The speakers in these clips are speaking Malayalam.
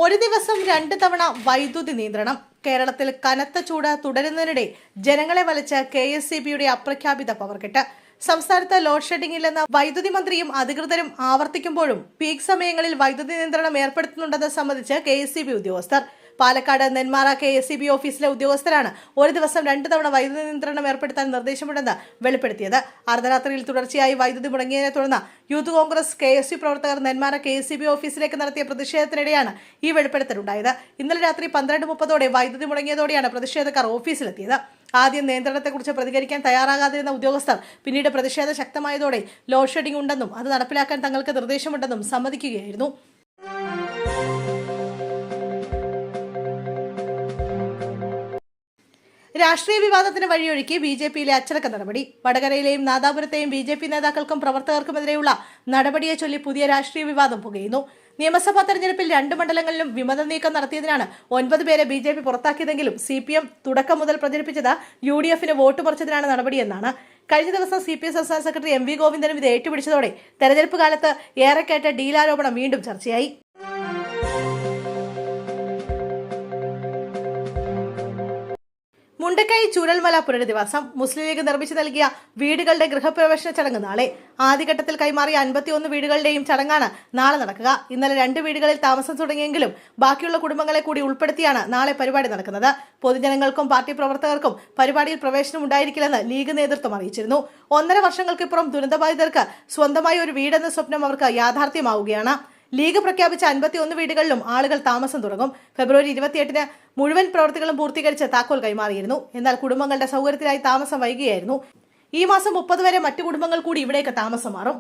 ഒരു ദിവസം 2 തവണ വൈദ്യുതി നിയന്ത്രണം. കേരളത്തിൽ കനത്ത ചൂട് തുടരുന്നതിനിടെ ജനങ്ങളെ വലച്ച് KSEBയുടെ അപ്രഖ്യാപിത പവർ കട്ട്. സംസ്ഥാനത്ത് ലോഡ് ഷെഡിംഗ് ഇല്ലെന്ന് വൈദ്യുതി മന്ത്രിയും അധികൃതരും ആവർത്തിക്കുമ്പോഴും പീക്ക് സമയങ്ങളിൽ വൈദ്യുതി നിയന്ത്രണം ഏർപ്പെടുത്തുന്നുണ്ടെന്ന് സംബന്ധിച്ച് KSEB ഉദ്യോഗസ്ഥർ. പാലക്കാട് നെന്മാറ KSEB ഓഫീസിലെ ഉദ്യോഗസ്ഥരാണ് ഒരു ദിവസം 2 തവണ വൈദ്യുതി നിയന്ത്രണം ഏർപ്പെടുത്താൻ നിർദ്ദേശമുണ്ടെന്ന് വെളിപ്പെടുത്തിയത്. അർദ്ധരാത്രിയിൽ തുടർച്ചയായി വൈദ്യുതി മുടങ്ങിയതിനെ തുടർന്ന് യൂത്ത് കോൺഗ്രസ് KSU പ്രവർത്തകർ നെന്മാറ KSEB ഓഫീസിലേക്ക് നടത്തിയ പ്രതിഷേധത്തിനിടെയാണ് ഈ വെളിപ്പെടുത്തലുണ്ടായത്. ഇന്നലെ രാത്രി 12:30 വൈദ്യുതി മുടങ്ങിയതോടെയാണ് പ്രതിഷേധക്കാർ ഓഫീസിലെത്തിയത്. ആദ്യം നിയന്ത്രണത്തെക്കുറിച്ച് പ്രതികരിക്കാൻ തയ്യാറാകാതിരുന്ന ഉദ്യോഗസ്ഥർ പിന്നീട് പ്രതിഷേധം ശക്തമായതോടെ ലോഡ് ഷെഡിംഗ് ഉണ്ടെന്നും അത് നടപ്പിലാക്കാൻ തങ്ങൾക്ക് നിർദ്ദേശമുണ്ടെന്നും സമ്മതിക്കുകയായിരുന്നു. രാഷ്ട്രീയ വിവാദത്തിന് വഴിയൊഴുക്കി BJPയിലെ അച്ചടക്ക നടപടി. വടകരയിലെയും നാദാപുരത്തെയും BJP നേതാക്കൾക്കും പ്രവർത്തകർക്കുമെതിരെയുള്ള നടപടിയെ ചൊല്ലി പുതിയ രാഷ്ട്രീയ വിവാദം പുകയുന്നു. നിയമസഭാ തെരഞ്ഞെടുപ്പിൽ 2 മണ്ഡലങ്ങളിലും വിമത നീക്കം നടത്തിയതിനാണ് 9 പേരെ BJP പുറത്താക്കിയതെങ്കിലും CPM തുടക്കം മുതൽ പ്രചരിപ്പിച്ചത് UDFന് വോട്ട് പറിച്ചതിനാണ് നടപടിയെന്നാണ്. കഴിഞ്ഞ ദിവസം CPM സംസ്ഥാന സെക്രട്ടറി MV ഗോവിന്ദനും ഇത് ഏറ്റുപിടിച്ചതോടെ തെരഞ്ഞെടുപ്പ് കാലത്ത് ഏറെ കേട്ട ഡീലാരോപണം വീണ്ടും ചർച്ചയായി. മുണ്ടക്കൈ ചൂരൽമല പുനരധിവാസം. മുസ്ലിം ലീഗ് നിർമ്മിച്ചു നൽകിയ വീടുകളുടെ ഗൃഹപ്രവേശന ചടങ്ങ് നാളെ. ആദ്യഘട്ടത്തിൽ കൈമാറിയ 51 വീടുകളുടെയും ചടങ്ങാണ് നാളെ നടക്കുക. ഇന്നലെ 2 വീടുകളിൽ താമസം തുടങ്ങിയെങ്കിലും ബാക്കിയുള്ള കുടുംബങ്ങളെ കൂടി ഉൾപ്പെടുത്തിയാണ് നാളെ പരിപാടി നടക്കുന്നത്. പൊതുജനങ്ങൾക്കും പാർട്ടി പ്രവർത്തകർക്കും പരിപാടിയിൽ പ്രവേശനം ഉണ്ടായിരിക്കില്ലെന്ന് ലീഗ് നേതൃത്വം അറിയിച്ചിരുന്നു. 1.5 വർഷങ്ങൾക്കിപ്പുറം ദുരന്തബാധിതർക്ക് സ്വന്തമായി ഒരു വീടെന്ന സ്വപ്നം അവർക്ക് യാഥാർത്ഥ്യമാവുകയാണ്. ലീഗ് പ്രഖ്യാപിച്ച 51 വീടുകളിലും ആളുകൾ താമസം തുടങ്ങും. ഫെബ്രുവരി 28-ന് മുഴുവൻ പ്രവൃത്തികളും പൂർത്തീകരിച്ച് താക്കോൽ കൈമാറിയിരുന്നു. എന്നാൽ കുടുംബങ്ങളുടെ സൗകര്യത്തിനായി താമസം വൈകിയായിരുന്നു. ഈ മാസം 30 വരെ മറ്റു കുടുംബങ്ങൾ കൂടി ഇവിടേക്ക് താമസം മാറും.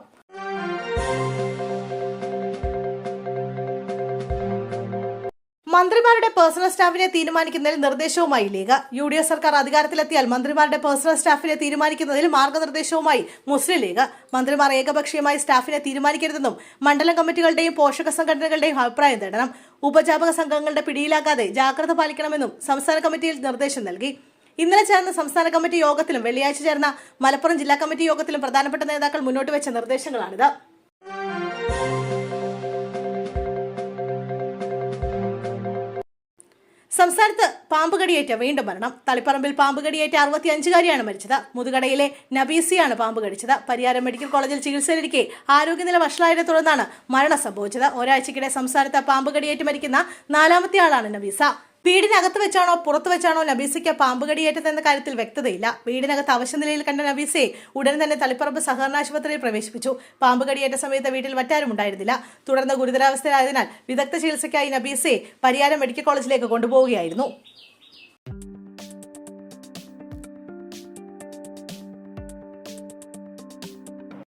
മന്ത്രിമാരുടെ പേഴ്സണൽ സ്റ്റാഫിനെ തീരുമാനിക്കുന്നതിൽ നിർദ്ദേശവുമായി ലീഗ്. UDF സർക്കാർ അധികാരത്തിലെത്തിയാൽ മന്ത്രിമാരുടെ പേഴ്സണൽ സ്റ്റാഫിനെ തീരുമാനിക്കുന്നതിൽ മാർഗനിർദ്ദേശവുമായി മുസ്ലിം ലീഗ്. മന്ത്രിമാർ ഏകപക്ഷീയമായി സ്റ്റാഫിനെ തീരുമാനിക്കരുതെന്നും മണ്ഡലം കമ്മിറ്റികളുടെയും പോഷക സംഘടനകളുടെയും അഭിപ്രായം തേടണം. ഉപജാപക സംഘങ്ങളുടെ പിടിയിലാകാതെ ജാഗ്രത പാലിക്കണമെന്നും സംസ്ഥാന കമ്മിറ്റിയിൽ നിർദ്ദേശം നൽകി. ഇന്നലെ ചേർന്ന സംസ്ഥാന കമ്മിറ്റി യോഗത്തിലും വെള്ളിയാഴ്ച ചേർന്ന മലപ്പുറം ജില്ലാ കമ്മിറ്റി യോഗത്തിലും പ്രധാനപ്പെട്ട നേതാക്കൾ മുന്നോട്ട് വെച്ച നിർദ്ദേശങ്ങളാണിത്. സംസ്ഥാനത്ത് പാമ്പുകടിയേറ്റ വീണ്ടും മരണം. തളിപ്പറമ്പിൽ പാമ്പുകടിയേറ്റ 65-കാരിയാണ് മരിച്ചത്. മുതുകടയിലെ നബീസിയാണ് പാമ്പ് കടിച്ചത്. പരിയാരം മെഡിക്കൽ കോളേജിൽ ചികിത്സയിലിരിക്കെ ആരോഗ്യനില വഷളായതിനെ തുടർന്നാണ് മരണം സംഭവിച്ചത്. ഒരാഴ്ചക്കിടെ സംസ്ഥാനത്ത് പാമ്പുകടിയേറ്റ് മരിക്കുന്ന 4ാമത്തെ ആളാണ് നബീസ. വീടിനകത്ത് വെച്ചാണോ പുറത്തു വെച്ചാണോ നബീസയ്ക്ക് പാമ്പുകടിയേറ്റതെന്ന കാര്യത്തിൽ വ്യക്തതയില്ല. വീടിനകത്ത് അവശനിലയിൽ കണ്ട നബീസയെ ഉടൻ തന്നെ തളിപ്പറമ്പ് സഹകരണ ആശുപത്രിയിൽ പ്രവേശിപ്പിച്ചു. പാമ്പുകടിയേറ്റ സമയത്ത് വീട്ടിൽ മറ്റാരും ഉണ്ടായിരുന്നില്ല. തുടർന്ന് ഗുരുതരാവസ്ഥയിലായതിനാൽ വിദഗ്ധ ചികിത്സയ്ക്കായി നബീസയെ പരിയാരം മെഡിക്കൽ കോളേജിലേക്ക് കൊണ്ടുപോവുകയായിരുന്നു.